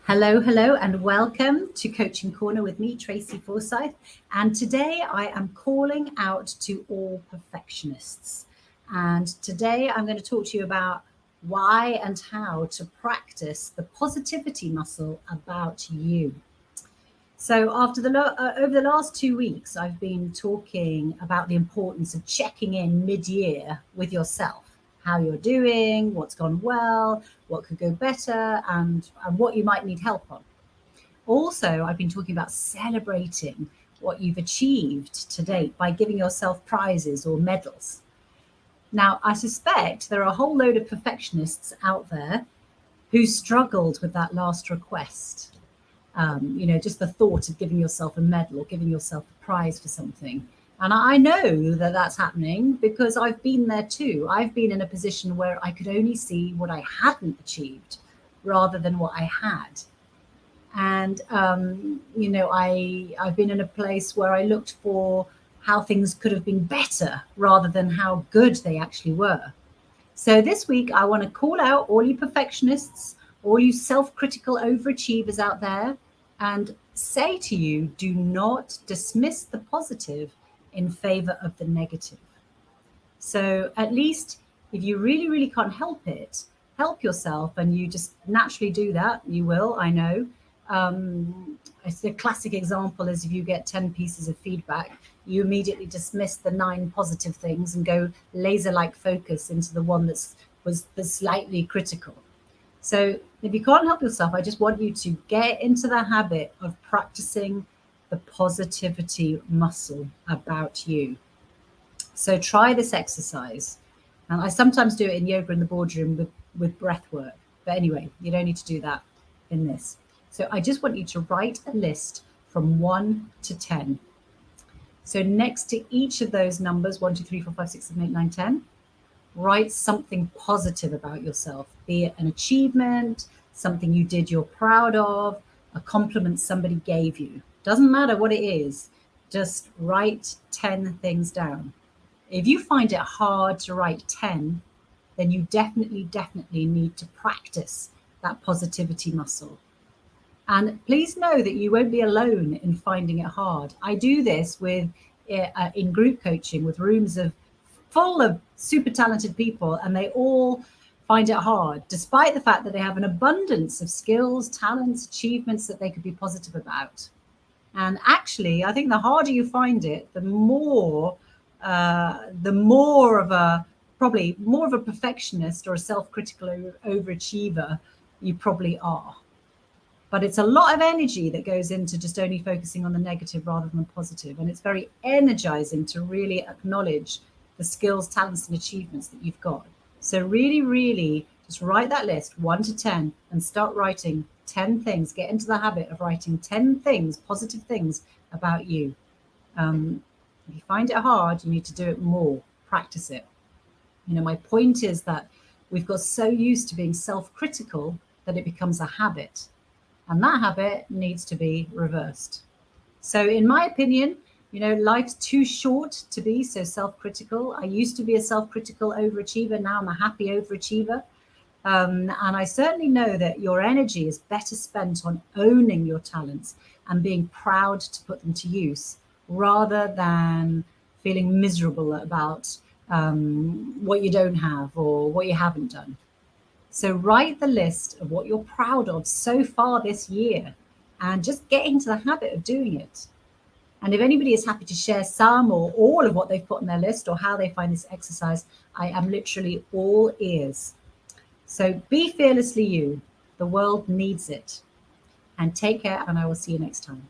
Hello, hello, and welcome to Coaching Corner with me, Tracy Forsyth. And today I am calling out to all perfectionists. And today I'm going to talk to you about why and how to practice the positivity muscle about you. So, over the last 2 weeks, I've been talking about the importance of checking in mid-year with yourself, how you're doing, what's gone well, what could go better, and what you might need help on. Also, I've been talking about celebrating what you've achieved to date by giving yourself prizes or medals. Now, I suspect there are a whole load of perfectionists out there who struggled with that last request. Just the thought of giving yourself a medal or giving yourself a prize for something. And I know that that's happening because I've been there too. I've been in a position where I could only see what I hadn't achieved rather than what I had. And, I've been in a place where I looked for how things could have been better rather than how good they actually were. So this week, I want to call out all you perfectionists, all you self-critical overachievers out there, and say to you, do not dismiss the positive in favor of the negative. So at least if you really, really can't help it, help yourself, and you just naturally do that. You will, I know. It's the classic example is if you get 10 pieces of feedback, you immediately dismiss the 9 positive things and go laser-like focus into the one that's slightly critical. So if you can't help yourself, I just want you to get into the habit of practicing the positivity muscle about you. So try this exercise. And I sometimes do it in yoga in the boardroom with breath work. But anyway, you don't need to do that in this. So I just want you to write a list from 1 to 10. So next to each of those numbers, 1, 2, 3, 4, 5, 6, 7, 8, 9, 10, write something positive about yourself, be it an achievement, something you did you're proud of, a compliment somebody gave you. Doesn't matter what it is, just write 10 things down. If you find it hard to write 10, then you definitely need to practice that positivity muscle. And please know that you won't be alone in finding it hard. I do this in group coaching with rooms full of super talented people, and they all find it hard, despite the fact that they have an abundance of skills, talents, achievements that they could be positive about. And actually, I think the harder you find it, the more of a perfectionist or a self-critical overachiever you probably are. But it's a lot of energy that goes into just only focusing on the negative rather than the positive. And it's very energizing to really acknowledge the skills, talents, and achievements that you've got. So really, really just write that list 1 to 10 and start writing 10 things. Get into the habit of writing 10 things, positive things about you. If you find it hard, you need to do it more, practice it. My point is that we've got so used to being self-critical that it becomes a habit. And that habit needs to be reversed. So in my opinion, life's too short to be so self-critical. I used to be a self-critical overachiever. Now I'm a happy overachiever. And I certainly know that your energy is better spent on owning your talents and being proud to put them to use rather than feeling miserable about what you don't have or what you haven't done. So write the list of what you're proud of so far this year and just get into the habit of doing it. And if anybody is happy to share some or all of what they've put on their list or how they find this exercise, I am literally all ears. So be fearlessly you. The world needs it. And take care, and I will see you next time.